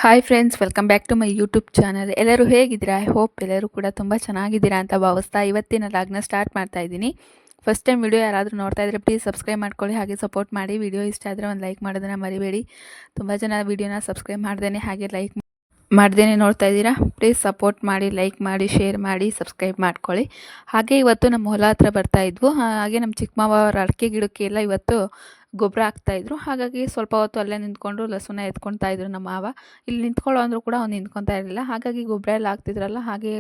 Hi friends, welcome back to my YouTube channel. ಎಲ್ಲರೂ ಹೇಗಿದ್ದೀರಾ? I hope ಎಲ್ಲರೂ ಕೂಡ ತುಂಬ ಚೆನ್ನಾಗಿದ್ದೀರಾ ಅಂತ ಭಾವಿಸ್ತಾ ಇವತ್ತಿನ ಲಾಗ್ನ ಸ್ಟಾರ್ಟ್ ಮಾಡ್ತಾ ಇದ್ದೀನಿ. ಫಸ್ಟ್ ಟೈಮ್ ವಿಡಿಯೋ ಯಾರಾದರೂ ನೋಡ್ತಾ ಇದ್ದರೆ ಪ್ಲೀಸ್ ಸಬ್ಸ್ಕ್ರೈಬ್ ಮಾಡ್ಕೊಳ್ಳಿ, ಹಾಗೆ ಸಪೋರ್ಟ್ ಮಾಡಿ. ವಿಡಿಯೋ ಇಷ್ಟ ಆದರೆ ಒಂದು ಲೈಕ್ ಮಾಡೋದನ್ನು ಮರಿಬೇಡಿ. ತುಂಬ ಜನ ವಿಡಿಯೋನ ಸಬ್ಸ್ಕ್ರೈಬ್ ಮಾಡ್ದೇನೆ ಹಾಗೆ ಲೈಕ್ ಮಾಡ್ದೇನೆ ನೋಡ್ತಾ ಇದ್ದೀರಾ. ಪ್ಲೀಸ್ ಸಪೋರ್ಟ್ ಮಾಡಿ, ಲೈಕ್ ಮಾಡಿ, ಶೇರ್ ಮಾಡಿ, ಸಬ್ಸ್ಕ್ರೈಬ್ ಮಾಡ್ಕೊಳ್ಳಿ. ಹಾಗೆ ಇವತ್ತು ನಮ್ಮ ಹೊಲ ಹತ್ರ ಬರ್ತಾ ಇದ್ವು. ಹಾಗೆ ನಮ್ಮ ಚಿಕ್ಕ ಮಾವ ಅವರ ಅಡಿಕೆ ಗಿಡಕ್ಕೆ ಎಲ್ಲ ಇವತ್ತು ಗೊಬ್ಬರ ಹಾಕ್ತಾಯಿದ್ರು. ಹಾಗಾಗಿ ಸ್ವಲ್ಪ ಹೊತ್ತು ಅಲ್ಲೇ ನಿಂತ್ಕೊಂಡು ಲಸುನ ಎತ್ಕೊಳ್ತಾ ಇದ್ರು ನಮ್ಮ ಮಾವ. ಇಲ್ಲಿ ನಿಂತ್ಕೊಳ್ಳೋ ಅಂದರೂ ಕೂಡ ಅವ್ನು ನಿಂತ್ಕೊತಾ ಇರಲಿಲ್ಲ. ಹಾಗಾಗಿ ಗೊಬ್ಬರ ಎಲ್ಲ ಹಾಕ್ತಿದ್ರಲ್ಲ, ಹಾಗೆ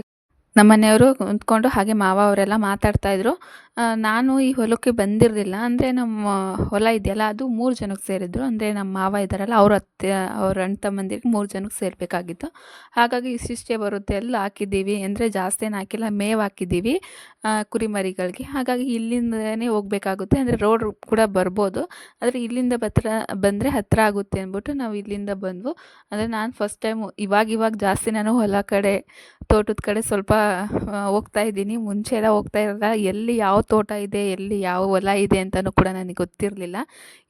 ನಮ್ಮ ಮನೆಯವರು ಕುಂತ್ಕೊಂಡು ಹಾಗೆ ಮಾವ ಅವರೆಲ್ಲ ಮಾತಾಡ್ತಾಯಿದ್ರು. ನಾನು ಈ ಹೊಲಕ್ಕೆ ಬಂದಿರಲಿಲ್ಲ. ಅಂದರೆ ನಮ್ಮ ಹೊಲ ಇದೆಯಲ್ಲ, ಅದು 3 ಜನಕ್ಕೆ ಸೇರಿದ್ರು. ಅಂದರೆ ನಮ್ಮ ಮಾವ ಇದ್ದಾರಲ್ಲ, ಅವ್ರ ಅತ್ತೆ ಅವ್ರ ಅಣ್ಣ ತಮ್ಮಂದಿರಿಗೆ 3 ಜನಕ್ಕೆ ಸೇರಬೇಕಾಗಿತ್ತು. ಹಾಗಾಗಿ ಇಷ್ಟಿಷ್ಟೇ ಬರುತ್ತೆ ಎಲ್ಲ ಹಾಕಿದ್ದೀವಿ. ಅಂದರೆ ಜಾಸ್ತಿ ಏನು ಹಾಕಿಲ್ಲ, ಮೇವು ಹಾಕಿದ್ದೀವಿ ಕುರಿಮರಿಗಳಿಗೆ. ಹಾಗಾಗಿ ಇಲ್ಲಿಂದನೇ ಹೋಗಬೇಕಾಗುತ್ತೆ. ಅಂದರೆ ರೋಡ್ ಕೂಡ ಬರ್ಬೋದು, ಆದರೆ ಇಲ್ಲಿಂದ ಬಂದರೆ ಹತ್ತಿರ ಆಗುತ್ತೆ ಅಂದ್ಬಿಟ್ಟು ನಾವು ಇಲ್ಲಿಂದ ಬಂದ್ವು. ಅಂದರೆ ನಾನು ಫಸ್ಟ್ ಟೈಮು ಇವಾಗ ಜಾಸ್ತಿ ನಾನು ಹೊಲ ಕಡೆ, ತೋಟದ ಕಡೆ ಸ್ವಲ್ಪ ಹೋಗ್ತಾ ಇದ್ದೀನಿ. ಮುಂಚೆ ಎಲ್ಲ ಹೋಗ್ತಾ ಇರಲ್ಲ. ಎಲ್ಲಿ ಯಾವ ತೋಟ ಇದೆ, ಎಲ್ಲಿ ಯಾವ ಹೊಲ ಇದೆ ಅಂತಲೂ ಕೂಡ ನನಗೆ ಗೊತ್ತಿರಲಿಲ್ಲ.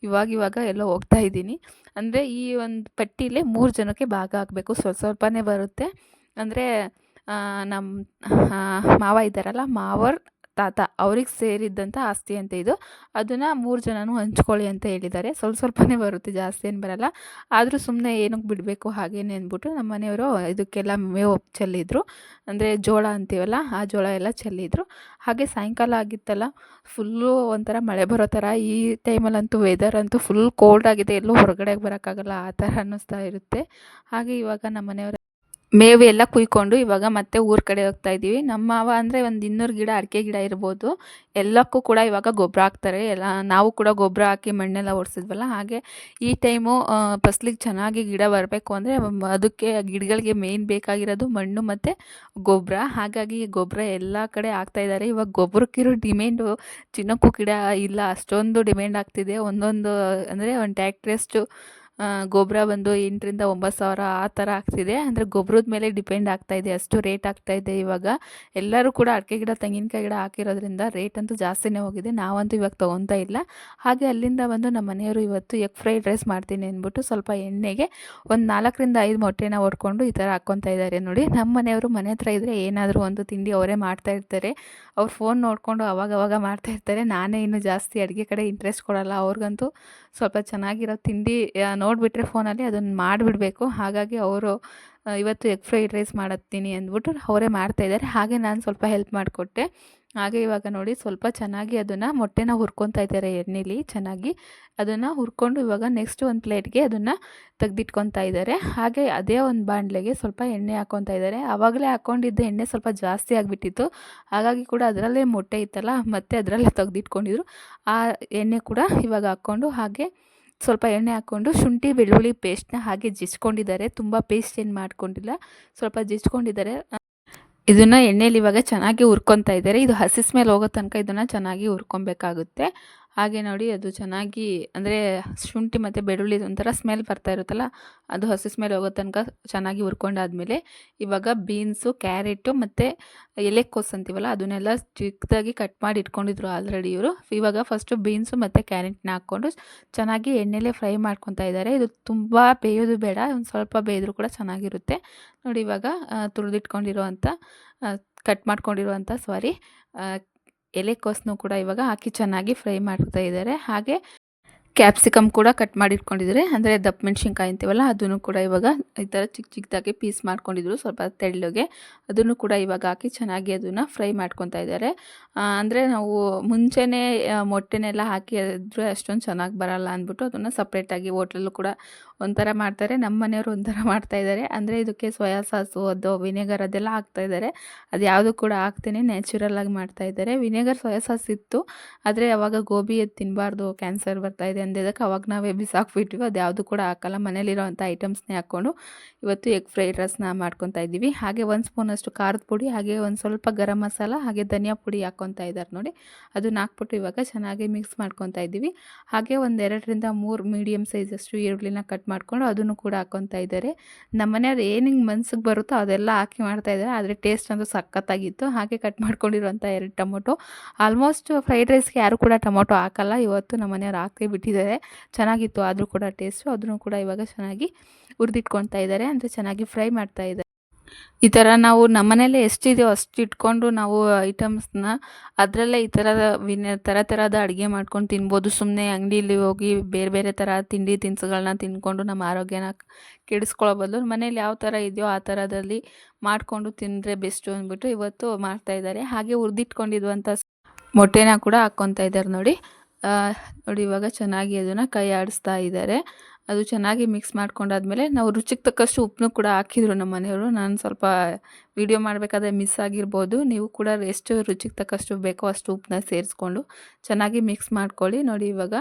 ಇವಾಗ ಎಲ್ಲ ಹೋಗ್ತಾ ಇದ್ದೀನಿ. ಅಂದರೆ ಈ ಒಂದು ಪಟ್ಟಿಲೇ 3 ಜನಕ್ಕೆ ಭಾಗ ಹಾಕಬೇಕು. ಸ್ವಲ್ಪನೇ ಬರುತ್ತೆ. ಅಂದರೆ ನಮ್ಮ ಮಾವ ಇದ್ದಾರಲ್ಲ, ಮಾವರ ತಾತ ಅವ್ರಿಗೆ ಸೇರಿದ್ದಂಥ ಆಸ್ತಿ ಅಂತ ಇದು. ಅದನ್ನು 3 ಜನನೂ ಹಂಚ್ಕೊಳ್ಳಿ ಅಂತ ಹೇಳಿದ್ದಾರೆ. ಸ್ವಲ್ಪನೇ ಬರುತ್ತೆ, ಜಾಸ್ತಿ ಏನು ಬರಲ್ಲ. ಆದರೂ ಸುಮ್ಮನೆ ಏನಕ್ಕೆ ಬಿಡಬೇಕು ಹಾಗೇನೆ ಅಂದ್ಬಿಟ್ಟು ನಮ್ಮ ಮನೆಯವರು ಇದಕ್ಕೆಲ್ಲ ಮೇವು ಚೆಲ್ಲಿದ್ರು. ಅಂದರೆ ಜೋಳ ಅಂತೀವಲ್ಲ, ಆ ಜೋಳ ಎಲ್ಲ ಚೆಲ್ಲಿದ್ರು. ಹಾಗೆ ಸಾಯಂಕಾಲ ಆಗಿತ್ತಲ್ಲ, ಫುಲ್ಲು ಒಂಥರ ಮಳೆ ಬರೋ ಥರ. ಈ ಟೈಮಲ್ಲಂತೂ ವೆದರ್ ಅಂತೂ ಫುಲ್ ಕೋಲ್ಡ್ ಆಗಿದೆ. ಎಲ್ಲೂ ಹೊರಗಡೆಗೆ ಬರೋಕ್ಕಾಗಲ್ಲ, ಆ ಥರ ಅನ್ನಿಸ್ತಾ ಇರುತ್ತೆ. ಹಾಗೆ ಇವಾಗ ನಮ್ಮ ಮನೆಯವರು ಮೇವು ಎಲ್ಲ ಕುಯ್ಕೊಂಡು ಇವಾಗ ಮತ್ತೆ ಊರ ಕಡೆ ಹೋಗ್ತಾ ಇದ್ದೀವಿ. ನಮ್ಮ ಮಾವ ಅಂದರೆ ಒಂದು 200 ಗಿಡ ಅಡಿಕೆ ಗಿಡ ಇರ್ಬೋದು. ಎಲ್ಲಕ್ಕೂ ಕೂಡ ಇವಾಗ ಗೊಬ್ಬರ ಹಾಕ್ತಾರೆ. ಎಲ್ಲ ನಾವು ಕೂಡ ಗೊಬ್ಬರ ಹಾಕಿ ಮಣ್ಣೆಲ್ಲ ಒರೆಸಿದ್ವಲ್ಲ, ಹಾಗೆ ಈ ಟೈಮು ಫಸಲಿಗೆ ಚೆನ್ನಾಗಿ ಗಿಡ ಬರಬೇಕು ಅಂದರೆ ಅದಕ್ಕೆ ಗಿಡಗಳಿಗೆ ಮೇಯ್ನ್ ಬೇಕಾಗಿರೋದು ಮಣ್ಣು ಮತ್ತು ಗೊಬ್ಬರ. ಹಾಗಾಗಿ ಗೊಬ್ಬರ ಎಲ್ಲ ಕಡೆ ಹಾಕ್ತಾಯಿದ್ದಾರೆ. ಇವಾಗ ಗೊಬ್ಬರಕ್ಕಿರೋ ಡಿಮ್ಯಾಂಡು ಚಿನ್ನಕ್ಕೂ ಗಿಡ ಇಲ್ಲ, ಅಷ್ಟೊಂದು ಡಿಮ್ಯಾಂಡ್ ಆಗ್ತಿದೆ. ಒಂದೊಂದು ಅಂದರೆ ಒಂದು ಟ್ಯಾಕ್ಟ್ರಷ್ಟು ಗೊಬ್ಬರ ಬಂದು 8,000 - 9,000 ಆ ಥರ ಆಗ್ತಿದೆ. ಅಂದರೆ ಗೊಬ್ಬರದ ಮೇಲೆ ಡಿಪೆಂಡ್ ಆಗ್ತಾಯಿದೆ, ಅಷ್ಟು ರೇಟ್ ಆಗ್ತಾಯಿದೆ ಇವಾಗ. ಎಲ್ಲರೂ ಕೂಡ ಅಡಿಕೆ ಗಿಡ, ತೆಂಗಿನಕಾಯಿ ಗಿಡ ಹಾಕಿರೋದ್ರಿಂದ ರೇಟ್ ಅಂತೂ ಜಾಸ್ತಿನೇ ಹೋಗಿದೆ. ನಾವಂತೂ ಇವಾಗ ತೊಗೊತಾ ಇಲ್ಲ. ಹಾಗೆ ಅಲ್ಲಿಂದ ಬಂದು ನಮ್ಮ ಮನೆಯವರು ಇವತ್ತು ಎಗ್ ಫ್ರೈಡ್ ರೈಸ್ ಮಾಡ್ತೀನಿ ಅಂದ್ಬಿಟ್ಟು ಸ್ವಲ್ಪ ಎಣ್ಣೆಗೆ ಒಂದು 4 - 5 ಮೊಟ್ಟೆನ ಹೊಡ್ಕೊಂಡು ಈ ಥರ ಹಾಕ್ಕೊತಾ ಇದ್ದಾರೆ ನೋಡಿ. ನಮ್ಮ ಮನೆಯವರು ಮನೆ ಹತ್ರ ಇದ್ದರೆ ಏನಾದರೂ ಒಂದು ತಿಂಡಿ ಅವರೇ ಮಾಡ್ತಾಯಿರ್ತಾರೆ. ಅವ್ರು ಫೋನ್ ನೋಡಿಕೊಂಡು ಅವಾಗವಾಗ ಮಾಡ್ತಾಯಿರ್ತಾರೆ. ನಾನೇ ಇನ್ನೂ ಜಾಸ್ತಿ ಅಡುಗೆ ಕಡೆ ಇಂಟ್ರೆಸ್ಟ್ ಕೊಡೋಲ್ಲ. ಅವ್ರಿಗಂತೂ ಸ್ವಲ್ಪ ಚೆನ್ನಾಗಿರೋ ತಿಂಡಿ ನೋಡಿಬಿಟ್ರೆ ಫೋನಲ್ಲಿ ಅದನ್ನು ಮಾಡಿಬಿಡಬೇಕು. ಹಾಗಾಗಿ ಅವರು ಇವತ್ತು ಎಗ್ ಫ್ರೈಡ್ ರೈಸ್ ಮಾಡತ್ತೀನಿ ಅಂದ್ಬಿಟ್ಟು ಅವರೇ ಮಾಡ್ತಾಯಿದ್ದಾರೆ. ಹಾಗೆ ನಾನು ಸ್ವಲ್ಪ ಹೆಲ್ಪ್ ಮಾಡಿಕೊಟ್ಟೆ. ಹಾಗೆ ಇವಾಗ ನೋಡಿ ಸ್ವಲ್ಪ ಚೆನ್ನಾಗಿ ಅದನ್ನು ಮೊಟ್ಟೆನ ಹುರ್ಕೊತಾ ಇದ್ದಾರೆ ಎಣ್ಣೆಲಿ. ಚೆನ್ನಾಗಿ ಅದನ್ನು ಹುರ್ಕೊಂಡು ಇವಾಗ ನೆಕ್ಸ್ಟ್ ಒಂದು ಪ್ಲೇಟ್ಗೆ ಅದನ್ನು ತೆಗೆದಿಟ್ಕೊತಾ ಇದ್ದಾರೆ. ಹಾಗೆ ಅದೇ ಒಂದು ಬಾಣಲೆಗೆ ಸ್ವಲ್ಪ ಎಣ್ಣೆ ಹಾಕ್ಕೊತಾ ಇದ್ದಾರೆ. ಆವಾಗಲೇ ಹಾಕ್ಕೊಂಡಿದ್ದ ಎಣ್ಣೆ ಸ್ವಲ್ಪ ಜಾಸ್ತಿ ಆಗಿಬಿಟ್ಟಿತ್ತು. ಹಾಗಾಗಿ ಕೂಡ ಅದರಲ್ಲೇ ಮೊಟ್ಟೆ ಇತ್ತಲ್ಲ, ಮತ್ತೆ ಅದರಲ್ಲೇ ತೆಗೆದಿಟ್ಕೊಂಡಿದ್ರು. ಆ ಎಣ್ಣೆ ಕೂಡ ಇವಾಗ ಹಾಕ್ಕೊಂಡು ಹಾಗೆ ಸ್ವಲ್ಪ ಎಣ್ಣೆ ಹಾಕ್ಕೊಂಡು ಶುಂಠಿ ಬೆಳ್ಳುಳ್ಳಿ ಪೇಸ್ಟ್ನ ಹಾಗೆ ಜಜ್ಕೊಂಡಿದ್ದಾರೆ. ತುಂಬ ಪೇಸ್ಟ್ ಏನು ಮಾಡ್ಕೊಂಡಿಲ್ಲ, ಸ್ವಲ್ಪ ಜಜ್ಕೊಂಡಿದ್ದಾರೆ. ಇದನ್ನು ಎಣ್ಣೆಲಿ ಇವಾಗ ಚೆನ್ನಾಗಿ ಹುರ್ಕೊತಾ ಇದ್ದಾರೆ. ಇದು ಹಸಿ ಸ್ಮೆಲ್ ಹೋಗೋ ತನಕ ಇದನ್ನು ಚೆನ್ನಾಗಿ ಹುರ್ಕೊಬೇಕಾಗುತ್ತೆ. ಹಾಗೆ ನೋಡಿ ಅದು ಚೆನ್ನಾಗಿ ಅಂದರೆ ಶುಂಠಿ ಮತ್ತು ಬೆಳ್ಳುಳ್ಳಿ ಒಂಥರ ಸ್ಮೆಲ್ ಬರ್ತಾ ಇರುತ್ತಲ್ಲ, ಅದು ಹಸಿ ಸ್ಮೆಲ್ ಹೋಗೋ ತನಕ ಚೆನ್ನಾಗಿ ಹುರ್ಕೊಂಡಾದ್ಮೇಲೆ ಇವಾಗ ಬೀನ್ಸು, ಕ್ಯಾರೆಟು ಮತ್ತು ಎಲೆಕೋಸು ಅಂತೀವಲ್ಲ, ಅದನ್ನೆಲ್ಲ ಚಿಕ್ಕದಾಗಿ ಕಟ್ ಮಾಡಿ ಇಟ್ಕೊಂಡಿದ್ರು ಆಲ್ರೆಡಿ ಇವರು. ಇವಾಗ ಫಸ್ಟು ಬೀನ್ಸು ಮತ್ತು ಕ್ಯಾರೆಟ್ನ ಹಾಕ್ಕೊಂಡು ಚೆನ್ನಾಗಿ ಎಣ್ಣೆಲೇ ಫ್ರೈ ಮಾಡ್ಕೊತಾ ಇದ್ದಾರೆ. ಇದು ತುಂಬ ಬೇಯೋದು ಬೇಡ, ಒಂದು ಸ್ವಲ್ಪ ಬೇಯಿದ್ರೂ ಕೂಡ ಚೆನ್ನಾಗಿರುತ್ತೆ ನೋಡಿ. ಇವಾಗ ತುರಿದಿಟ್ಕೊಂಡಿರುವಂಥ ಕಟ್ ಮಾಡ್ಕೊಂಡಿರುವಂಥ ಎಲೆಕೋಸನ್ನು ಕೂಡ ಇವಾಗ ಹಾಕಿ ಚೆನ್ನಾಗಿ ಫ್ರೈ ಮಾಡ್ತಾ ಇದ್ದಾರೆ. ಹಾಗೆ ಕ್ಯಾಪ್ಸಿಕಮ್ ಕೂಡ ಕಟ್ ಮಾಡಿ ಇಟ್ಕೊಂಡಿದ್ದಾರೆ. ಅಂದರೆ ದಪ್ಪ ಮೆಣಸಿನ್ಕಾಯಿ ಅಂತೀವಲ್ಲ, ಅದನ್ನು ಕೂಡ ಇವಾಗ ಈ ಥರ ಚಿಕ್ಕದಾಗಿ ಪೀಸ್ ಮಾಡ್ಕೊಂಡಿದ್ರು ಸ್ವಲ್ಪ ತೆಳ್ಳಗೆ. ಅದನ್ನು ಕೂಡ ಇವಾಗ ಹಾಕಿ ಚೆನ್ನಾಗಿ ಅದನ್ನು ಫ್ರೈ ಮಾಡ್ಕೊತಾ ಇದ್ದಾರೆ. ಅಂದರೆ ನಾವು ಮುಂಚೆನೇ ಮೊಟ್ಟೆನೆಲ್ಲ ಹಾಕಿ ಅದ್ರ ಅಷ್ಟೊಂದು ಚೆನ್ನಾಗಿ ಬರಲ್ಲ ಅಂದ್ಬಿಟ್ಟು ಅದನ್ನು ಸಪ್ರೇಟಾಗಿ ಹೋಟ್ಲಲ್ಲೂ ಕೂಡ ಒಂಥರ ಮಾಡ್ತಾರೆ. ನಮ್ಮ ಮನೆಯವರು ಒಂಥರ ಮಾಡ್ತಾಯಿದ್ದಾರೆ. ಅಂದರೆ ಇದಕ್ಕೆ ಸೋಯಾ ಸಾಸು, ಅದು ವಿನೆಗರ್ ಅದೆಲ್ಲ ಹಾಕ್ತಾಯಿದ್ದಾರೆ. ಅದು ಯಾವುದು ಕೂಡ ಹಾಕ್ತೇನೆ ನ್ಯಾಚುರಲ್ಲಾಗಿ ಮಾಡ್ತಾಯಿದ್ದಾರೆ. ವಿನೆಗರ್, ಸೋಯಾ ಸಾಸ್ ಇತ್ತು, ಆದರೆ ಅವಾಗ ಗೋಬಿ ಅದು ತಿನ್ನಬಾರ್ದು, ಕ್ಯಾನ್ಸರ್ ಬರ್ತಾಯಿದೆ ಅಂದಿದ್ದಕ್ಕೆ ಅವಾಗ ನಾವೇ ಬಿಸಾಕ್ಬಿಟ್ವಿ. ಅದು ಯಾವುದು ಕೂಡ ಹಾಕಲ್ಲ, ಮನೇಲಿರೋವಂಥ ಐಟಮ್ಸ್ನೇ ಹಾಕ್ಕೊಂಡು ಇವತ್ತು ಎಗ್ ಫ್ರೈಡ್ ರೈಸ್ನ ಮಾಡ್ಕೊತಾ ಇದ್ದೀವಿ. ಹಾಗೆ 1 ಸ್ಪೂನಷ್ಟು ಖಾರದ ಪುಡಿ, ಹಾಗೆ ಒಂದು ಸ್ವಲ್ಪ ಗರಂ ಮಸಾಲ, ಹಾಗೆ ಧನಿಯಾ ಪುಡಿ ಹಾಕ್ಕೊತಾ ಇದ್ದಾರೆ ನೋಡಿ. ಅದನ್ನ ಹಾಕ್ಬಿಟ್ಟು ಇವಾಗ ಚೆನ್ನಾಗಿ ಮಿಕ್ಸ್ ಮಾಡ್ಕೊತಾ ಇದ್ದೀವಿ. ಹಾಗೆ ಒಂದು 2 - 3 ಮೀಡಿಯಮ್ ಸೈಜಷ್ಟು ಈರುಳ್ಳಿನ ಕಟ್ ಮಾಡಿಕೊಂಡು ಅದನ್ನು ಕೂಡ ಹಾಕ್ಕೊತಾ ಇದ್ದಾರೆ. ನಮ್ಮ ಮನೆಯವ್ರು ಏನು ಹಿಂಗೆ ಮನ್ಸಿಗೆ ಬರುತ್ತೋ ಅದೆಲ್ಲ ಹಾಕಿ ಮಾಡ್ತಾಯಿದ್ದಾರೆ. ಆದರೆ ಟೇಸ್ಟ್ ಅಂತೂ ಸಖತ್ತಾಗಿತ್ತು. ಹಾಗೆ ಕಟ್ ಮಾಡ್ಕೊಂಡಿರುವಂಥ 2 ಟೊಮೊಟೊ. ಆಲ್ಮೋಸ್ಟ್ ಫ್ರೈಡ್ ರೈಸ್ಗೆ ಯಾರು ಕೂಡ ಟೊಮೊಟೊ ಹಾಕಲ್ಲ. ಇವತ್ತು ನಮ್ಮ ಮನೆಯವ್ರು ಹಾಕೇ ಬಿಟ್ಟಿದ್ದಾರೆ. ಚೆನ್ನಾಗಿತ್ತು ಆದರೂ ಕೂಡ ಟೇಸ್ಟು. ಅದನ್ನು ಕೂಡ ಇವಾಗ ಚೆನ್ನಾಗಿ ಹುರಿದಿಟ್ಕೊಳ್ತಾ ಇದ್ದಾರೆ, ಅಂದರೆ ಚೆನ್ನಾಗಿ ಫ್ರೈ ಮಾಡ್ತಾ ಇದ್ದಾರೆ. ಈ ಥರ ನಾವು ನಮ್ಮನೇಲಿ ಎಷ್ಟಿದೆಯೋ ಅಷ್ಟು ಇಟ್ಕೊಂಡು ನಾವು ಐಟಮ್ಸ್ನ ಅದರಲ್ಲೇ ಈ ಥರದ ಥರದ ಅಡುಗೆ ಮಾಡ್ಕೊಂಡು ತಿನ್ಬೋದು. ಸುಮ್ಮನೆ ಅಂಗಡೀಲಿ ಹೋಗಿ ಬೇರೆ ಬೇರೆ ಥರ ತಿಂಡಿ ತಿನಿಸುಗಳನ್ನ ತಿಂದ್ಕೊಂಡು ನಮ್ಮ ಆರೋಗ್ಯನ ಕೆಡಿಸ್ಕೊಳ್ಳೋ ಬದಲು ಮನೇಲಿ ಯಾವ ಥರ ಇದೆಯೋ ಆ ಥರದಲ್ಲಿ ಮಾಡಿಕೊಂಡು ತಿಂದರೆ ಬೆಸ್ಟು ಅಂದ್ಬಿಟ್ಟು ಇವತ್ತು ಮಾಡ್ತಾಯಿದ್ದಾರೆ. ಹಾಗೆ ಹುರಿದಿಟ್ಕೊಂಡಿರುವಂಥ ಮೊಟ್ಟೆನ ಕೂಡ ಹಾಕ್ಕೊತಾ ಇದ್ದಾರೆ ನೋಡಿ. ನೋಡಿ ಇವಾಗ ಚೆನ್ನಾಗಿ ಅದನ್ನು ಕೈ ಆಡಿಸ್ತಾ ಇದ್ದಾರೆ. ಅದು ಚೆನ್ನಾಗಿ ಮಿಕ್ಸ್ ಮಾಡ್ಕೊಂಡಾದ್ಮೇಲೆ ನಾವು ರುಚಿಗೆ ತಕ್ಕಷ್ಟು ಉಪ್ಪನ್ನು ಕೂಡ ಹಾಕಿದ್ರು ನಮ್ಮ ಮನೆಯವರು. ನಾನು ಸ್ವಲ್ಪ ವೀಡಿಯೋ ಮಾಡಬೇಕಾದ್ರೆ ಮಿಸ್ ಆಗಿರ್ಬೋದು. ನೀವು ಕೂಡ ಎಷ್ಟು ರುಚಿಗೆ ತಕ್ಕಷ್ಟು ಬೇಕೋ ಅಷ್ಟು ಉಪ್ಪನ್ನ ಸೇರಿಸ್ಕೊಂಡು ಚೆನ್ನಾಗಿ ಮಿಕ್ಸ್ ಮಾಡ್ಕೊಳ್ಳಿ. ನೋಡಿ ಇವಾಗ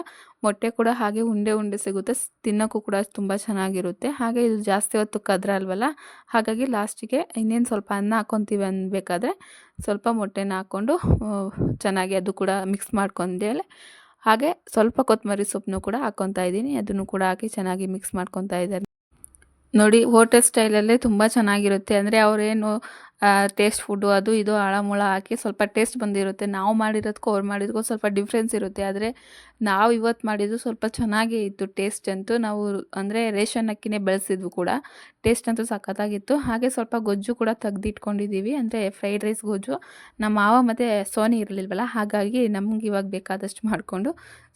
ಮೊಟ್ಟೆ ಕೂಡ ಹಾಗೆ ಉಂಡೆ ಉಂಡೆ ಸಿಗುತ್ತೆ, ತಿನ್ನೋಕ್ಕೂ ಕೂಡ ತುಂಬ ಚೆನ್ನಾಗಿರುತ್ತೆ. ಹಾಗೆ ಇದು ಜಾಸ್ತಿ ಹೊತ್ತು ಕದ್ರಲ್ವಲ್ಲ, ಹಾಗಾಗಿ ಲಾಸ್ಟಿಗೆ ಇನ್ನೇನು ಸ್ವಲ್ಪ ಅನ್ನ ಹಾಕ್ಕೊತೀವಿ ಅನ್ಬೇಕಾದ್ರೆ ಸ್ವಲ್ಪ ಮೊಟ್ಟೆನ ಹಾಕ್ಕೊಂಡು ಚೆನ್ನಾಗಿ ಅದು ಕೂಡ ಮಿಕ್ಸ್ ಮಾಡ್ಕೊಂಡೇಲೆ ಹಾಗೆ ಸ್ವಲ್ಪ ಕೊತ್ತಂಬರಿ ಸೊಪ್ಪನ್ನು ಕೂಡ ಹಾಕ್ಕೊತಾ ಇದ್ದೀನಿ. ಅದನ್ನು ಕೂಡ ಹಾಕಿ ಚೆನ್ನಾಗಿ ಮಿಕ್ಸ್ ಮಾಡ್ಕೊತಾ ಇದ್ದಾರೆ. ನೋಡಿ ಹೋಟೆಲ್ ಸ್ಟೈಲಲ್ಲೇ ತುಂಬ ಚೆನ್ನಾಗಿರುತ್ತೆ. ಅಂದರೆ ಅವರೇನು ಟೇಸ್ಟ್ ಫುಡ್ಡು ಅದು ಇದು ಆಳಮೂಳ ಹಾಕಿ ಸ್ವಲ್ಪ ಟೇಸ್ಟ್ ಬಂದಿರುತ್ತೆ. ನಾವು ಮಾಡಿರೋದಕ್ಕೂ ಅವ್ರು ಮಾಡಿರೋದಕ್ಕೂ ಸ್ವಲ್ಪ ಡಿಫ್ರೆನ್ಸ್ ಇರುತ್ತೆ. ಆದರೆ ನಾವು ಇವತ್ತು ಮಾಡಿದ್ದು ಸ್ವಲ್ಪ ಚೆನ್ನಾಗೇ ಇತ್ತು ಟೇಸ್ಟ್ ಅಂತೂ. ನಾವು ಅಂದರೆ ರೇಷನ್ ಅಕ್ಕಿನೇ ಬೆಳೆಸಿದ್ವು ಕೂಡ. ಟೇಸ್ಟ್ ಅಂತೂ ಸಖತ್ತಾಗಿತ್ತು. ಹಾಗೆ ಸ್ವಲ್ಪ ಗೊಜ್ಜು ಕೂಡ ತೆಗ್ದಿಟ್ಕೊಂಡಿದ್ದೀವಿ, ಅಂದರೆ ಫ್ರೈಡ್ ರೈಸ್ ಗೊಜ್ಜು. ನಮ್ಮ ಮಾವ ಮತ್ತು ಸೋನಿ ಇರಲಿಲ್ವಲ್ಲ, ಹಾಗಾಗಿ ನಮ್ಗೆ ಇವಾಗ ಬೇಕಾದಷ್ಟು ಮಾಡಿಕೊಂಡು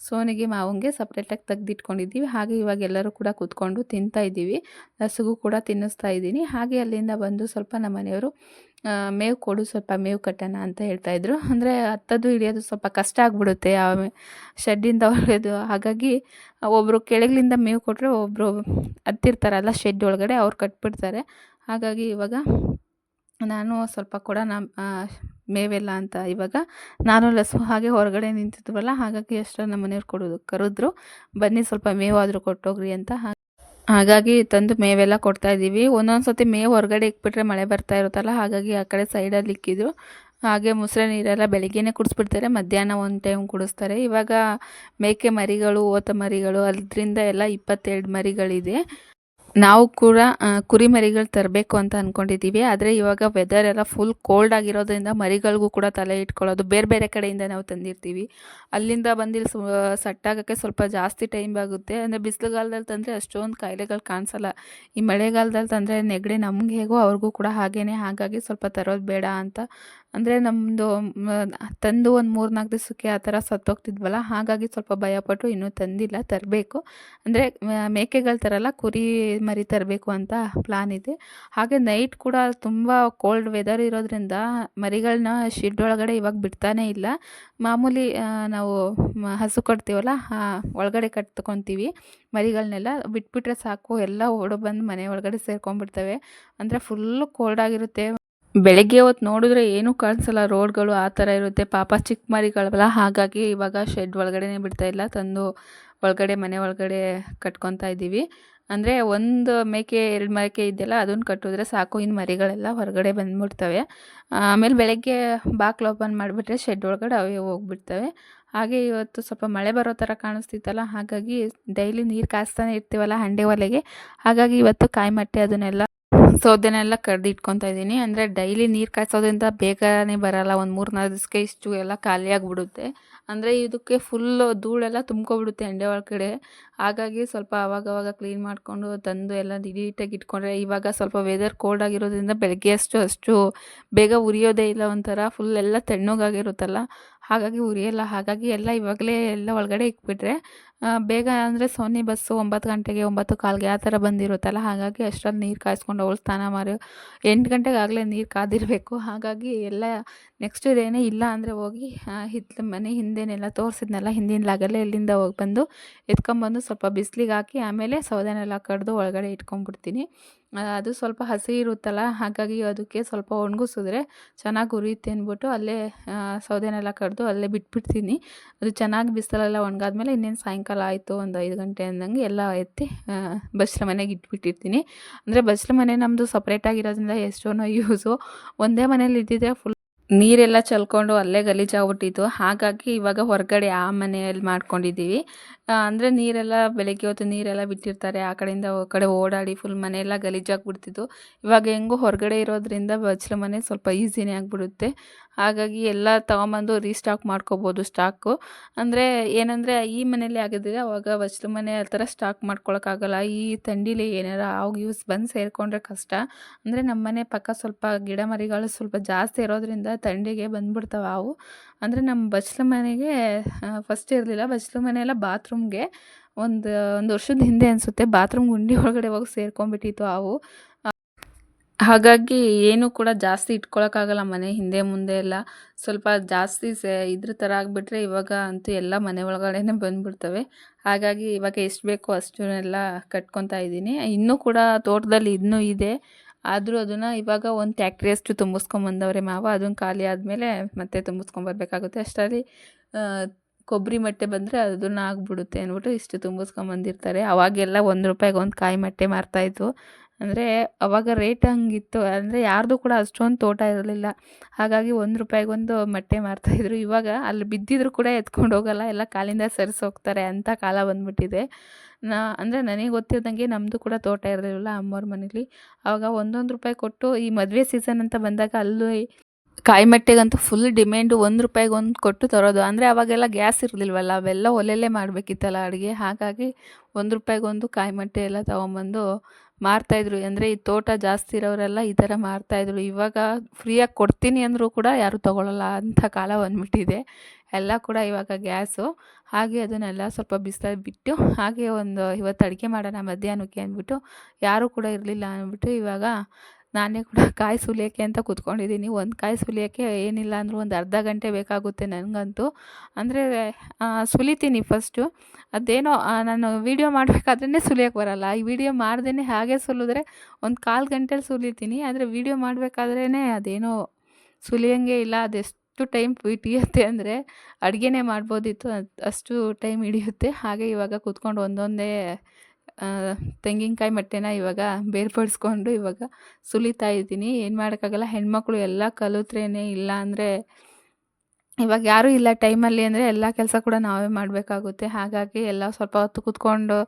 ಸೋನಿಗೆ ಮಾವಂಗೆ ಸಪ್ರೇಟಾಗಿ ತೆಗ್ದಿಟ್ಕೊಂಡಿದ್ದೀವಿ. ಹಾಗೆ ಇವಾಗ ಎಲ್ಲರೂ ಕೂಡ ಕೂತ್ಕೊಂಡು ತಿಂತಾಯಿದ್ದೀವಿ. ಹಸುಗೂ ಕೂಡ ತಿನ್ನಿಸ್ತಾ ಇದ್ದೀನಿ. ಹಾಗೆ ಅಲ್ಲಿಂದ ಬಂದು ಸ್ವಲ್ಪ ನಮ್ಮ ಮನೆಯವರು ಮೇವು ಕೊಡು, ಸ್ವಲ್ಪ ಮೇವು ಕಟ್ಟೋಣ ಅಂತ ಹೇಳ್ತಾಯಿದ್ರು. ಅಂದರೆ ಹತ್ತೋದು ಇಳಿಯೋದು ಸ್ವಲ್ಪ ಕಷ್ಟ ಆಗಿಬಿಡುತ್ತೆ ಆ ಶೆಡ್ಡಿಂದ ಹೊಳೆಯೋದು. ಹಾಗಾಗಿ ಒಬ್ಬರು ಕೆಳಗಿಲಿಂದ ಮೇವು ಕೊಟ್ಟರೆ ಒಬ್ಬರು ಹತ್ತಿರ್ತಾರಲ್ಲ ಶೆಡ್ ಒಳಗಡೆ, ಅವ್ರು ಕಟ್ಬಿಡ್ತಾರೆ. ಹಾಗಾಗಿ ಇವಾಗ ನಾನು ಸ್ವಲ್ಪ ಕೊಡೋಣ ಮೇವೆಲ್ಲ ಅಂತ ಇವಾಗ ನಾನು ಲಸು ಹಾಗೆ ಹೊರಗಡೆ ನಿಂತಿದ್ವಲ್ಲ, ಹಾಗಾಗಿ ಅಷ್ಟು ನಮ್ಮ ಮನೆಯವ್ರು ಕರೆದ್ರು, ಬನ್ನಿ ಸ್ವಲ್ಪ ಮೇವಾದರೂ ಕೊಟ್ಟೋಗ್ರಿ ಅಂತ. ಹಾಗಾಗಿ ತಂದು ಮೇವೆಲ್ಲ ಕೊಡ್ತಾಯಿದ್ದೀವಿ. ಒಂದೊಂದು ಸತಿ ಮೇವು ಹೊರಗಡೆ ಇಕ್ಬಿಟ್ರೆ ಮಳೆ ಬರ್ತಾ ಇರುತ್ತಲ್ಲ, ಹಾಗಾಗಿ ಆ ಕಡೆ ಸೈಡಲ್ಲಿ ಇಕ್ಕಿದ್ರು. ಹಾಗೆ ಮುಸ್ರೆ ನೀರೆಲ್ಲ ಬೆಳಗ್ಗೆನೇ ಕುಡಿಸ್ಬಿಡ್ತಾರೆ, ಮಧ್ಯಾಹ್ನ ಒಂದು ಟೈಮ್ ಕುಡಿಸ್ತಾರೆ. ಇವಾಗ ಮೇಕೆ ಮರಿಗಳು, ಓತ ಮರಿಗಳು ಅದರಿಂದ ಎಲ್ಲ 22 ಮರಿಗಳಿದೆ. ನಾವು ಕೂಡ ಕುರಿ ಮರಿಗಳು ತರಬೇಕು ಅಂತ ಅಂದ್ಕೊಂಡಿದ್ದೀವಿ. ಆದರೆ ಇವಾಗ ವೆದರ್ ಎಲ್ಲ ಫುಲ್ ಕೋಲ್ಡ್ ಆಗಿರೋದ್ರಿಂದ ಮರಿಗಳಿಗೂ ಕೂಡ ತಲೆ ಇಟ್ಕೊಳ್ಳೋದು ಬೇರೆ ಬೇರೆ ಕಡೆಯಿಂದ ನಾವು ತಂದಿರ್ತೀವಿ. ಅಲ್ಲಿಂದ ಬಂದಿಲ್ಲಿ ಸೆಟ್ಟಾಗೋಕ್ಕೆ ಸ್ವಲ್ಪ ಜಾಸ್ತಿ ಟೈಮ್ ಆಗುತ್ತೆ. ಅಂದರೆ ಬಿಸಿಲುಗಾಲದಲ್ಲಿ ತಂದರೆ ಅಷ್ಟೊಂದು ಕಾಯಿಲೆಗಳು ಕಾಣಿಸಲ್ಲ. ಈ ಮಳೆಗಾಲದಲ್ಲಿ ತಂದರೆ ನೆಗಡಿ ನಮ್ಗೆ ಹೇಗೋ ಅವ್ರಿಗೂ ಕೂಡ ಹಾಗೇ. ಹಾಗಾಗಿ ಸ್ವಲ್ಪ ತರೋದು ಬೇಡ ಅಂತ, ಅಂದರೆ ನಮ್ಮದು ತಂದು ಒಂದು 3-4 ದಿವಸಕ್ಕೆ ಆ ಥರ ಸತ್ತೋಗ್ತಿದ್ವಲ್ಲ, ಹಾಗಾಗಿ ಸ್ವಲ್ಪ ಭಯಪಟ್ಟು ಇನ್ನೂ ತಂದಿಲ್ಲ, ತರಬೇಕು. ಅಂದರೆ ಮೇಕೆಗಳು ತರಲ್ಲ, ಕುರಿ ಮರಿ ತರಬೇಕು ಅಂತ ಪ್ಲಾನ್ ಇದೆ. ಹಾಗೆ ನೈಟ್ ಕೂಡ ತುಂಬ ಕೋಲ್ಡ್ ವೆದರ್ ಇರೋದ್ರಿಂದ ಮರಿಗಳನ್ನ ಶೆಡ್ ಒಳಗಡೆ ಇವಾಗ ಬಿಡ್ತಾನೇ ಇಲ್ಲ. ಮಾಮೂಲಿ ನಾವು ಹಸು ಕಟ್ತೀವಲ್ಲ ಒಳಗಡೆ ಕಟ್ಕೊತೀವಿ ಮರಿಗಳನ್ನೆಲ್ಲ. ಬಿಟ್ಬಿಟ್ರೆ ಸಾಕು, ಎಲ್ಲ ಓಡೋಬಂದು ಮನೆ ಒಳಗಡೆ ಸೇರ್ಕೊಂಡ್ಬಿಡ್ತವೆ. ಅಂದರೆ ಫುಲ್ಲು ಕೋಲ್ಡ್ ಆಗಿರುತ್ತೆ. ಬೆಳಗ್ಗೆ ಹೊತ್ತು ನೋಡಿದ್ರೆ ಏನೂ ಕಾಣಿಸಲ್ಲ, ರೋಡ್ಗಳು ಆ ಥರ ಇರುತ್ತೆ. ಪಾಪ ಚಿಕ್ಕ ಮರಿಗಳವಲ್ಲ, ಹಾಗಾಗಿ ಇವಾಗ ಶೆಡ್ ಒಳಗಡೆನೇ ಬಿಡ್ತಾಯಿಲ್ಲ, ತಂದು ಒಳಗಡೆ ಮನೆ ಒಳಗಡೆ ಕಟ್ಕೊತಾ ಇದ್ದೀವಿ. ಅಂದರೆ ಒಂದು ಮೇಕೆ 2 ಮೇಕೆ ಇದೆಯಲ್ಲ, ಅದನ್ನು ಕಟ್ಟಿದ್ರೆ ಸಾಕು, ಇನ್ನು ಮರಿಗಳೆಲ್ಲ ಹೊರಗಡೆ ಬಂದುಬಿಡ್ತವೆ. ಆಮೇಲೆ ಬೆಳಗ್ಗೆ ಬಾಕ್ಲು ಓಪನ್ ಮಾಡಿಬಿಟ್ರೆ ಶೆಡ್ ಒಳಗಡೆ ಅವೇ ಹೋಗ್ಬಿಡ್ತವೆ. ಹಾಗೆ ಇವತ್ತು ಸ್ವಲ್ಪ ಮಳೆ ಬರೋ ಥರ ಕಾಣಿಸ್ತಿತ್ತಲ್ಲ, ಹಾಗಾಗಿ ಡೈಲಿ ನೀರು ಕಾಯಿಸ್ತಾನೆ ಇರ್ತೀವಲ್ಲ ಹಂಡೆ ಒಲೆಗೆ, ಹಾಗಾಗಿ ಇವತ್ತು ಕಾಯಿಮಟ್ಟೆ ಅದನ್ನೆಲ್ಲ ಸೌದೆನೆಲ್ಲ ಕಡ್ದು ಇಟ್ಕೊತಾ ಇದ್ದೀನಿ. ಅಂದರೆ ಡೈಲಿ ನೀರು ಕಾಯಿಸೋದ್ರಿಂದ ಬೇಗನೆ ಬರಲ್ಲ, ಒಂದು 3-4 ದಿವಸಕ್ಕೆ ಇಷ್ಟು ಎಲ್ಲ ಖಾಲಿಯಾಗಿಬಿಡುತ್ತೆ. ಅಂದರೆ ಇದಕ್ಕೆ ಫುಲ್ಲು ಧೂಳೆಲ್ಲ ತುಂಬ್ಕೊಬಿಡುತ್ತೆ ಹಂಡೆ ಒಳಗಡೆ. ಹಾಗಾಗಿ ಸ್ವಲ್ಪ ಆವಾಗವಾಗ ಕ್ಲೀನ್ ಮಾಡಿಕೊಂಡು ತಂದು ಎಲ್ಲ ನೀಟಾಗಿ ಇಟ್ಕೊಂಡ್ರೆ, ಇವಾಗ ಸ್ವಲ್ಪ ವೆದರ್ ಕೋಲ್ಡ್ ಆಗಿರೋದ್ರಿಂದ ಬೆಳಗ್ಗೆ ಅಷ್ಟು ಬೇಗ ಉರಿಯೋದೇ ಇಲ್ಲ, ಒಂಥರ ಫುಲ್ ಎಲ್ಲ ತಣ್ಣಗಾಗಿರುತ್ತಲ್ಲ, ಹಾಗಾಗಿ ಉರಿಯಲ್ಲ. ಹಾಗಾಗಿ ಎಲ್ಲ ಇವಾಗಲೇ ಎಲ್ಲ ಒಳಗಡೆ ಇಕ್ಬಿಟ್ರೆ ಬೇಗ, ಅಂದರೆ ಸೋನಿ ಬಸ್ಸು 9 ಗಂಟೆಗೆ 9:15ಗೆ ಆ ಥರ ಬಂದಿರುತ್ತಲ್ಲ, ಹಾಗಾಗಿ ಅಷ್ಟರಲ್ಲಿ ನೀರು ಕಾಯಿಸ್ಕೊಂಡು ಅವಳು ಸ್ನಾನ ಮಾಡಿ 8 ಗಂಟೆಗೆ ಆಗಲೇ ನೀರು ಕಾದಿರಬೇಕು. ಹಾಗಾಗಿ ಎಲ್ಲ ನೆಕ್ಸ್ಟ್ ಇದೇನೇ ಇಲ್ಲ ಅಂದರೆ ಹೋಗಿ ಮನೆ ಹಿಂದೆನೆಲ್ಲ ತೋರಿಸಿದ್ನಲ್ಲ ಹಿಂದಿನ ಲಾಗಲ್ಲೇ, ಇಲ್ಲಿಂದ ಹೋಗಿ ಬಂದು ಎತ್ಕೊಂಬಂದು ಸ್ವಲ್ಪ ಬಿಸಿಲಿಗೆ ಹಾಕಿ ಆಮೇಲೆ ಸೌದೆನೆಲ್ಲ ಕಡ್ದು ಒಳಗಡೆ ಇಟ್ಕೊಂಡ್ಬಿಡ್ತೀನಿ. ಅದು ಸ್ವಲ್ಪ ಹಸಿ ಇರುತ್ತಲ್ಲ, ಹಾಗಾಗಿ ಅದಕ್ಕೆ ಸ್ವಲ್ಪ ಒಣಗಿಸಿದ್ರೆ ಚೆನ್ನಾಗಿ ಉರಿಯುತ್ತೆ ಅಂದ್ಬಿಟ್ಟು ಅಲ್ಲೇ ಸೌದೆನೆಲ್ಲ ಕಡ್ದು ಅಲ್ಲೇ ಬಿಟ್ಬಿಡ್ತೀನಿ. ಅದು ಚೆನ್ನಾಗಿ ಬಿಸಿಲೆಲ್ಲ ಒಣಗಾದ್ಮೇಲೆ ಇನ್ನೇನು ಸಾಯಂಕಾಲ ಆಯಿತು ಒಂದು 5 ಗಂಟೆ ಅಂದಂಗೆ ಎಲ್ಲ ಎತ್ತಿ ಬಚ್ಚಲ ಮನೆಗೆ ಇಟ್ಬಿಟ್ಟಿರ್ತೀನಿ. ಅಂದರೆ ಬಚ್ಚಲ ಮನೆ ನಮ್ಮದು ಸಪ್ರೇಟಾಗಿರೋದ್ರಿಂದ ಎಷ್ಟೋ ಯೂಸು. ಒಂದೇ ಮನೇಲಿ ಇದ್ದಿದ್ದರೆ ಫುಲ್ ನೀರೆಲ್ಲ ಚೆಲ್ಕೊಂಡು ಅಲ್ಲೇ ಗಲೀಜಾಗ್ಬಿಟ್ಟಿತ್ತು. ಹಾಗಾಗಿ ಇವಾಗ ಹೊರಗಡೆ ಆ ಮನೆಯಲ್ಲಿ ಮಾಡ್ಕೊಂಡಿದ್ದೀವಿ. ಅಂದರೆ ನೀರೆಲ್ಲ ಬೆಳಗ್ಗೆ ಹೊತ್ತು ನೀರೆಲ್ಲ ಬಿಟ್ಟಿರ್ತಾರೆ. ಆ ಕಡೆಯಿಂದ ಈ ಕಡೆ ಓಡಾಡಿ ಫುಲ್ ಮನೆಯೆಲ್ಲ ಗಲೀಜಾಗ್ಬಿಡ್ತಿತ್ತು. ಇವಾಗ ಹೆಂಗೋ ಹೊರಗಡೆ ಇರೋದ್ರಿಂದ ಬಚ್ಚಲ ಮನೆ ಸ್ವಲ್ಪ ಈಸಿನೇ ಆಗಿಬಿಡುತ್ತೆ. ಹಾಗಾಗಿ ಎಲ್ಲ ತಗೊಂಬಂದು ರೀಸ್ಟಾಕ್ ಮಾಡ್ಕೋಬೋದು ಸ್ಟಾಕು. ಅಂದರೆ ಏನಂದರೆ ಈ ಮನೇಲಿ ಆಗಿದ್ರೆ ಅವಾಗ ಬಚ್ಚಲ ಮನೆ ಆ ಥರ ಸ್ಟಾಕ್ ಮಾಡ್ಕೊಳಕ್ಕಾಗಲ್ಲ. ಈ ಥಂಡಿಲಿ ಏನಾರ ಹಾವು ಗೀವು ಬಂದು ಸೇರಿಕೊಂಡ್ರೆ ಕಷ್ಟ. ಅಂದರೆ ನಮ್ಮ ಮನೆ ಪಕ್ಕ ಸ್ವಲ್ಪ ಗಿಡ ಮರಿಗಳು ಸ್ವಲ್ಪ ಜಾಸ್ತಿ ಇರೋದ್ರಿಂದ ಥಂಡಿಗೆ ಬಂದ್ಬಿಡ್ತಾವೆ ಹಾವು. ಅಂದರೆ ನಮ್ಮ ಬಚ್ಚಲ ಮನೆಗೆ ಫಸ್ಟ್ ಇರಲಿಲ್ಲ. ಬಚ್ಚಲ ಮನೆ ಎಲ್ಲ ಬಾತ್ರೂಮ್ಗೆ ಒಂದು ವರ್ಷದ ಹಿಂದೆ ಅನಿಸುತ್ತೆ ಬಾತ್ರೂಮ್ ಗುಂಡಿ ಒಳಗಡೆ ಹೋಗಿ ಸೇರ್ಕೊಂಡ್ಬಿಟ್ಟಿತ್ತು ಹಾವು. ಹಾಗಾಗಿ ಏನೂ ಕೂಡ ಜಾಸ್ತಿ ಇಟ್ಕೊಳಕ್ಕಾಗಲ್ಲ ಮನೆ ಹಿಂದೆ ಮುಂದೆ ಎಲ್ಲ. ಸ್ವಲ್ಪ ಜಾಸ್ತಿ ಇದ್ರ ಥರ ಆಗಿಬಿಟ್ರೆ ಇವಾಗ ಅಂತೂ ಎಲ್ಲ ಮನೆ ಒಳಗಡೆನೇ ಬಂದುಬಿಡ್ತವೆ. ಹಾಗಾಗಿ ಇವಾಗ ಎಷ್ಟು ಬೇಕೋ ಅಷ್ಟನ್ನೆಲ್ಲ ಕಟ್ಕೊತಾ ಇದ್ದೀನಿ. ಇನ್ನೂ ಕೂಡ ತೋಟದಲ್ಲಿ ಇನ್ನೂ ಇದೆ. ಆದರೂ ಅದನ್ನು ಇವಾಗ ಒಂದು ಟ್ಯಾಕ್ಟ್ರಿಯಷ್ಟು ತುಂಬಿಸ್ಕೊಂಬಂದವ್ರೆ ಮಾವ. ಅದನ್ನು ಖಾಲಿ ಆದಮೇಲೆ ಮತ್ತೆ ತುಂಬಿಸ್ಕೊಂಬರ್ಬೇಕಾಗುತ್ತೆ. ಅಷ್ಟರಲ್ಲಿ ಕೊಬ್ಬರಿ ಮಟ್ಟೆ ಬಂದರೆ ಅದನ್ನು ಆಗಿಬಿಡುತ್ತೆ ಅಂದ್ಬಿಟ್ಟು ಇಷ್ಟು ತುಂಬಿಸ್ಕೊಂಬಂದಿರ್ತಾರೆ. ಅವಾಗೆಲ್ಲ ₹1 ಒಂದು ಕಾಯಿ ಮಟ್ಟೆ ಮಾರ್ತಾಯಿತ್ತು. ಅಂದರೆ ಅವಾಗ ರೇಟ್ ಹಂಗಿತ್ತು. ಅಂದರೆ ಯಾರ್ದು ಕೂಡ ಅಷ್ಟೊಂದು ತೋಟ ಇರಲಿಲ್ಲ. ಹಾಗಾಗಿ ₹1 ಒಂದು ಮಟ್ಟೆ ಮಾರ್ತಾಯಿದ್ರು. ಇವಾಗ ಅಲ್ಲಿ ಬಿದ್ದಿದ್ರು ಕೂಡ ಎತ್ಕೊಂಡು ಹೋಗಲ್ಲ, ಎಲ್ಲ ಕಾಲಿಂದ ಸರಿಸಿ ಹೋಗ್ತಾರೆ ಅಂಥ ಕಾಲ ಬಂದ್ಬಿಟ್ಟಿದೆ. ಅಂದರೆ ನನಗೆ ಗೊತ್ತಿದ್ದಂಗೆ ನಮ್ಮದು ಕೂಡ ತೋಟ ಇರಲಿಲ್ಲ ಅಮ್ಮವ್ರ ಮನೇಲಿ. ಆವಾಗ ₹1 ಕೊಟ್ಟು ಈ ಮದುವೆ ಸೀಸನ್ ಅಂತ ಬಂದಾಗ ಅಲ್ಲಿ ಕಾಯಿ ಮಟ್ಟೆಗಂತೂ ಫುಲ್ ಡಿಮ್ಯಾಂಡು. ₹1 ಒಂದು ಕೊಟ್ಟು ತರೋದು. ಅಂದರೆ ಅವಾಗೆಲ್ಲ ಗ್ಯಾಸ್ ಇರಲಿಲ್ವಲ್ಲ, ಅವೆಲ್ಲ ಒಲೆಯಲ್ಲೇ ಮಾಡಬೇಕಿತ್ತಲ್ಲ ಅಡುಗೆ. ಹಾಗಾಗಿ ₹1 ಒಂದು ಕಾಯಿ ಮಟ್ಟೆ ಎಲ್ಲ ತೊಗೊಂಬಂದು ಮಾರ್ತಾಯಿದ್ರು. ಅಂದರೆ ಈ ತೋಟ ಜಾಸ್ತಿ ಇರೋರೆಲ್ಲ ಈ ಥರ ಮಾರ್ತಾಯಿದ್ರು. ಇವಾಗ ಫ್ರೀಯಾಗಿ ಕೊಡ್ತೀನಿ ಅಂದರೂ ಕೂಡ ಯಾರೂ ತೊಗೊಳ್ಳಲ್ಲ ಅಂಥ ಕಾಲ ಬಂದ್ಬಿಟ್ಟಿದೆ. ಎಲ್ಲ ಕೂಡ ಇವಾಗ ಗ್ಯಾಸು. ಹಾಗೆ ಅದನ್ನೆಲ್ಲ ಸ್ವಲ್ಪ ಬಿಸಿಲಲ್ಲಿ ಬಿಟ್ಟು ಹಾಗೆ ಇವತ್ತು ಅಡುಗೆ ಮಾಡೋಣ ಮಧ್ಯಾಹ್ನಕ್ಕೆ ಅಂದ್ಬಿಟ್ಟು ಯಾರೂ ಕೂಡ ಇರಲಿಲ್ಲ ಅಂದ್ಬಿಟ್ಟು ಇವಾಗ ನಾನೇ ಕೂಡ ಕಾಯಿ ಸುಲಿಯೋಕ್ಕೆ ಅಂತ ಕೂತ್ಕೊಂಡಿದ್ದೀನಿ. ಒಂದು ಕಾಯಿ ಸುಲಿಯೋಕ್ಕೆ ಏನಿಲ್ಲ ಅಂದರೂ ಒಂದು ಅರ್ಧ ಗಂಟೆ ಬೇಕಾಗುತ್ತೆ ನನಗಂತೂ. ಅಂದರೆ ಸುಲಿತೀನಿ ಫಸ್ಟು. ಅದೇನೋ ನಾನು ವೀಡಿಯೋ ಮಾಡಬೇಕಾದ್ರೇ ಸುಲಿಯೋಕ್ಕೆ ಬರೋಲ್ಲ. ಈ ವಿಡಿಯೋ ಮಾಡ್ದೇ ಹಾಗೆ ಸುಲಿದ್ರೆ ಒಂದು 1/4 ಗಂಟೆಲಿ ಸುಲಿತೀನಿ. ಆದರೆ ವೀಡಿಯೋ ಮಾಡಬೇಕಾದ್ರೇ ಅದೇನೋ ಸುಲಿಯೋಂಗೇ ಇಲ್ಲ. ಅದೆಷ್ಟು ಟೈಮ್ ಹಿಡಿಯುತ್ತೆ ಅಂದರೆ ಅಡುಗೆನೇ ಮಾಡ್ಬೋದಿತ್ತು, ಅಷ್ಟು ಟೈಮ್ ಹಿಡಿಯುತ್ತೆ. ಹಾಗೆ ಇವಾಗ ಕೂತ್ಕೊಂಡು ಒಂದೊಂದೇ ತೆಂಗಿನಕಾಯಿ ಮಟ್ಟೆನ ಇವಾಗ ಬೇರ್ಪಡಿಸ್ಕೊಂಡು ಇವಾಗ ಸುಲಿತಾ ಇದ್ದೀನಿ. ಏನು ಮಾಡೋಕ್ಕಾಗಲ್ಲ, ಹೆಣ್ಮಕ್ಳು ಎಲ್ಲ ಕಲಿತ್ರೇನೆ. ಇಲ್ಲ ಅಂದರೆ ಇವಾಗ ಯಾರೂ ಇಲ್ಲ ಟೈಮಲ್ಲಿ ಅಂದರೆ ಎಲ್ಲ ಕೆಲಸ ಕೂಡ ನಾವೇ ಮಾಡಬೇಕಾಗುತ್ತೆ. ಹಾಗಾಗಿ ಎಲ್ಲ ಸ್ವಲ್ಪ ಹೊತ್ತು ಕೂತ್ಕೊಂಡು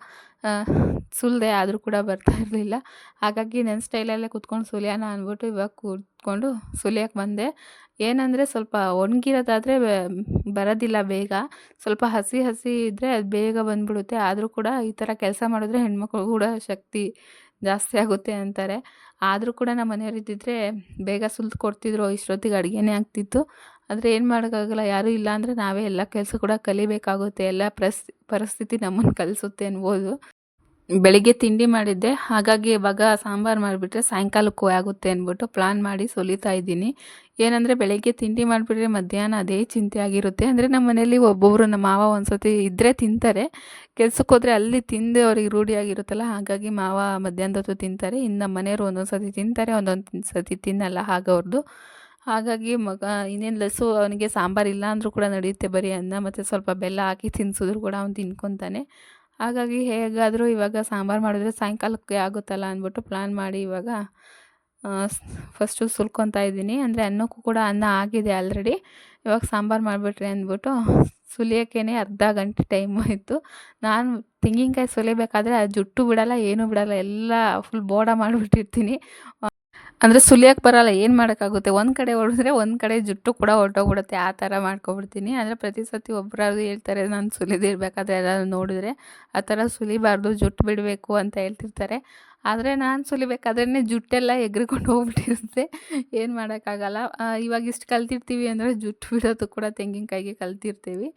ಸುಲಿದೆ, ಆದರೂ ಕೂಡ ಬರ್ತಾ ಇರಲಿಲ್ಲ. ಹಾಗಾಗಿ ನನ್ನ ಸ್ಟೈಲಲ್ಲೇ ಕೂತ್ಕೊಂಡು ಸುಲಿಯೋಣ ಅಂದ್ಬಿಟ್ಟು ಇವಾಗ ಕೂತ್ಕೊಂಡು ಸುಲಿಯೋಕ್ಕೆ ಬಂದೆ. ಏನಂದರೆ ಸ್ವಲ್ಪ ಒಣಗಿರೋದಾದರೆ ಬರೋದಿಲ್ಲ ಬೇಗ. ಸ್ವಲ್ಪ ಹಸಿ ಹಸಿ ಇದ್ದರೆ ಅದು ಬೇಗ ಬಂದುಬಿಡುತ್ತೆ. ಆದರೂ ಕೂಡ ಈ ಥರ ಕೆಲಸ ಮಾಡಿದ್ರೆ ಹೆಣ್ಮಕ್ಳು ಕೂಡ ಶಕ್ತಿ ಜಾಸ್ತಿ ಆಗುತ್ತೆ ಅಂತಾರೆ. ಆದರೂ ಕೂಡ ನಮ್ಮ ಮನೆಯವ್ರು ಇದ್ದಿದ್ದರೆ ಬೇಗ ಸುಲಿದು ಕೊಡ್ತಿದ್ರು, ಇಷ್ಟೊತ್ತಿಗೆ ಅಡುಗೆನೇ ಆಗ್ತಿತ್ತು. ಆದರೆ ಏನು ಮಾಡೋಕ್ಕಾಗಲ್ಲ, ಯಾರೂ ಇಲ್ಲ ಅಂದರೆ ನಾವೇ ಎಲ್ಲ ಕೆಲಸ ಕೂಡ ಕಲಿಬೇಕಾಗುತ್ತೆ. ಎಲ್ಲ ಪರಿಸ್ಥಿತಿ ನಮ್ಮನ್ನು ಕಲಿಸುತ್ತೆ ಅನ್ಬೋದು. ಬೆಳಿಗ್ಗೆ ತಿಂಡಿ ಮಾಡಿದ್ದೆ, ಹಾಗಾಗಿ ಇವಾಗ ಸಾಂಬಾರು ಮಾಡಿಬಿಟ್ರೆ ಸಾಯಂಕಾಲಕ್ಕೂ ಆಗುತ್ತೆ ಅಂದ್ಬಿಟ್ಟು ಪ್ಲ್ಯಾನ್ ಮಾಡಿ ಸುಲಿತಾ ಇದ್ದೀನಿ. ಏನಂದರೆ ಬೆಳಗ್ಗೆ ತಿಂಡಿ ಮಾಡಿಬಿಟ್ರೆ ಮಧ್ಯಾಹ್ನ ಅದೇ ಚಿಂತೆ ಆಗಿರುತ್ತೆ. ಅಂದರೆ ನಮ್ಮ ಮನೇಲಿ ಒಬ್ಬೊಬ್ಬರು ನಮ್ಮ ಮಾವ ಒಂದು ಸತಿ ಇದ್ದರೆ ತಿಂತಾರೆ. ಕೆಲ್ಸಕ್ಕೆ ಹೋದರೆ ಅಲ್ಲಿ ತಿಂದು ಅವ್ರಿಗೆ ರೂಢಿಯಾಗಿರುತ್ತಲ್ಲ, ಹಾಗಾಗಿ ಮಾವ ಮಧ್ಯಾಹ್ನದ ಹೊತ್ತು ತಿಂತಾರೆ. ಇನ್ನು ನಮ್ಮ ಮನೆಯವರು ಒಂದೊಂದು ಸತಿ ತಿಂತಾರೆ, ಒಂದೊಂದು ಸತಿ ತಿನ್ನಲ್ಲ ಹಾಗವ್ರದ್ದು. ಹಾಗಾಗಿ ಇನ್ನೇನು ಲಸು ಅವನಿಗೆ ಸಾಂಬಾರಿಲ್ಲ ಅಂದರೂ ಕೂಡ ನಡೆಯುತ್ತೆ, ಬರೀ ಅನ್ನ ಮತ್ತು ಸ್ವಲ್ಪ ಬೆಲ್ಲ ಹಾಕಿ ತಿನ್ನಿಸಿದ್ರು ಕೂಡ ಅವ್ನು ತಿನ್ಕೊತಾನೆ. ಹಾಗಾಗಿ ಹೇಗಾದರೂ ಇವಾಗ ಸಾಂಬಾರು ಮಾಡಿದ್ರೆ ಸಾಯಂಕಾಲಕ್ಕೆ ಆಗುತ್ತಲ್ಲ ಅಂದ್ಬಿಟ್ಟು ಪ್ಲ್ಯಾನ್ ಮಾಡಿ ಇವಾಗ ಫಸ್ಟು ಸುಲ್ಕೊತಾ ಇದ್ದೀನಿ. ಅಂದರೆ ಅನ್ನಕ್ಕೂ ಕೂಡ ಅನ್ನ ಆಗಿದೆ ಆಲ್ರೆಡಿ. ಇವಾಗ ಸಾಂಬಾರು ಮಾಡಿಬಿಟ್ರೆ ಅಂದ್ಬಿಟ್ಟು ಸುಲಿಯೋಕ್ಕೇ ಅರ್ಧ ಗಂಟೆ ಟೈಮ್ ಆಯಿತು. ನಾನು ತೆಂಗಿನಕಾಯಿ ಸುಲಿಬೇಕಾದ್ರೆ ಅದು ಜುಟ್ಟು ಬಿಡಲ್ಲ, ಏನೂ ಬಿಡಲ್ಲ, ಎಲ್ಲ ಫುಲ್ ಬೋಡ ಮಾಡಿಬಿಟ್ಟಿರ್ತೀನಿ. ಅಂದರೆ ಸುಲಿಯೋಕ್ಕೆ ಬರೋಲ್ಲ, ಏನು ಮಾಡೋಕ್ಕಾಗುತ್ತೆ. ಒಂದು ಕಡೆ ಹೊಡೆದ್ರೆ ಒಂದು ಕಡೆ ಜುಟ್ಟು ಕೂಡ ಹೊರ್ಟೋಗ್ಬಿಡುತ್ತೆ, ಆ ಥರ ಮಾಡ್ಕೊಬಿಡ್ತೀನಿ. ಆದರೆ ಪ್ರತಿ ಸತಿ ಒಬ್ಬರಾದ್ರು ಹೇಳ್ತಾರೆ ನಾನು ಸುಲಿದಿರ್ಬೇಕಾದ್ರೆ ಎಲ್ಲರೂ ನೋಡಿದ್ರೆ, ಆ ಥರ ಸುಲಿಬಾರ್ದು, ಜುಟ್ಟು ಬಿಡಬೇಕು ಅಂತ ಹೇಳ್ತಿರ್ತಾರೆ. ಆದರೆ ನಾನು ಸುಲಿಬೇಕಾದ್ರೇ ಜುಟ್ಟೆಲ್ಲ ಎಗ್ರಿಕೊಂಡು ಹೋಗ್ಬಿಟ್ಟಿರುತ್ತೆ. ಏನು ಮಾಡೋಕ್ಕಾಗಲ್ಲ. ಇವಾಗ ಇಷ್ಟು ಕಲ್ತಿರ್ತೀವಿ ಅಂದರೆ ಜುಟ್ಟು ಬಿಡೋದು ಕೂಡ ತೆಂಗಿನಕಾಯಿಗೆ ಕಲ್ತಿರ್ತೀವಿ.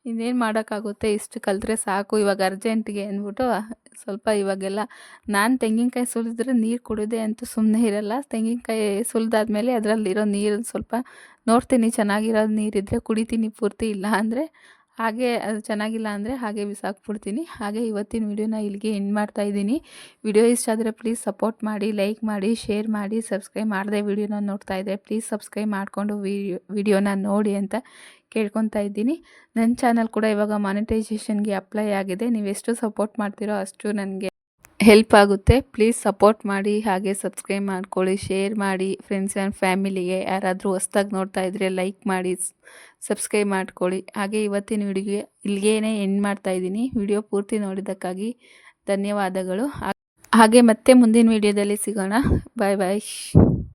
ಇನ್ನೇನು ಮಾಡೋಕ್ಕಾಗುತ್ತೆ, ಇಷ್ಟು ಕಲಿತ್ರೆ ಸಾಕು ಇವಾಗ ಅರ್ಜೆಂಟಿಗೆ ಅಂದ್ಬಿಟ್ಟು ಸ್ವಲ್ಪ ಇವಾಗೆಲ್ಲ ನಾನು ತೆಂಗಿನಕಾಯಿ ಸುಲಿದ್ರೆ ನೀರು ಕುಡಿದೆ ಅಂತೂ ಸುಮ್ಮನೆ ಇರಲ್ಲ. ತೆಂಗಿನಕಾಯಿ ಸುಲಿದಾದ್ಮೇಲೆ ಅದರಲ್ಲಿರೋ ನೀರು ಸ್ವಲ್ಪ ನೋಡ್ತೀನಿ, ಚೆನ್ನಾಗಿರೋದು ನೀರಿದ್ದರೆ ಕುಡಿತೀನಿ ಪೂರ್ತಿ. ಇಲ್ಲ ಅಂದರೆ ಹಾಗೆ ಅದು ಚೆನ್ನಾಗಿಲ್ಲ ಅಂದರೆ ಹಾಗೆ ಬಿಸಾಕ್ಬಿಡ್ತೀನಿ. ಹಾಗೆ ಇವತ್ತಿನ ವಿಡಿಯೋನ ಇಲ್ಲಿಗೆ ಎಂಡ್ ಮಾಡ್ತಾಯಿದ್ದೀನಿ. ವಿಡಿಯೋ ಇಷ್ಟ ಆದರೆ ಪ್ಲೀಸ್ ಸಪೋರ್ಟ್ ಮಾಡಿ, ಲೈಕ್ ಮಾಡಿ, ಶೇರ್ ಮಾಡಿ. ಸಬ್ಸ್ಕ್ರೈಬ್ ಮಾಡದೆ ವಿಡಿಯೋನ ನೋಡ್ತಾ ಇದ್ದರೆ ಪ್ಲೀಸ್ ಸಬ್ಸ್ಕ್ರೈಬ್ ಮಾಡಿಕೊಂಡು ವಿಡಿಯೋನ ನೋಡಿ ಅಂತ ಕೇಳ್ಕೊತಾ ಇದ್ದೀನಿ. ನನ್ನ ಚಾನಲ್ ಕೂಡ ಇವಾಗ ಮಾನಿಟೈಸೇಷನ್ಗೆ ಅಪ್ಲೈ ಆಗಿದೆ. ನೀವೆಷ್ಟು ಸಪೋರ್ಟ್ ಮಾಡ್ತೀರೋ ಅಷ್ಟು ನನಗೆ ಹೆಲ್ಪ್ ಆಗುತ್ತೆ. ಪ್ಲೀಸ್ ಸಪೋರ್ಟ್ ಮಾಡಿ, ಹಾಗೆ ಸಬ್ಸ್ಕ್ರೈಬ್ ಮಾಡ್ಕೊಳ್ಳಿ, ಶೇರ್ ಮಾಡಿ ಫ್ರೆಂಡ್ಸ್ ಆ್ಯಂಡ್ ಫ್ಯಾಮಿಲಿಗೆ. ಯಾರಾದರೂ ಹೊಸ್ದಾಗಿ ನೋಡ್ತಾ ಇದ್ದರೆ ಲೈಕ್ ಮಾಡಿ, ಸಬ್ಸ್ಕ್ರೈಬ್ ಮಾಡ್ಕೊಳ್ಳಿ. ಹಾಗೆ ಇವತ್ತಿನ ವಿಡಿಯೋಗೆ ಇಲ್ಲಿಗೇನೆ ಎಂಡ್ ಮಾಡ್ತಾ ಇದ್ದೀನಿ. ವಿಡಿಯೋ ಪೂರ್ತಿ ನೋಡಿದ್ದಕ್ಕಾಗಿ ಧನ್ಯವಾದಗಳು. ಹಾಗೆ ಮತ್ತೆ ಮುಂದಿನ ವಿಡಿಯೋದಲ್ಲಿ ಸಿಗೋಣ. ಬಾಯ್ ಬಾಯ್.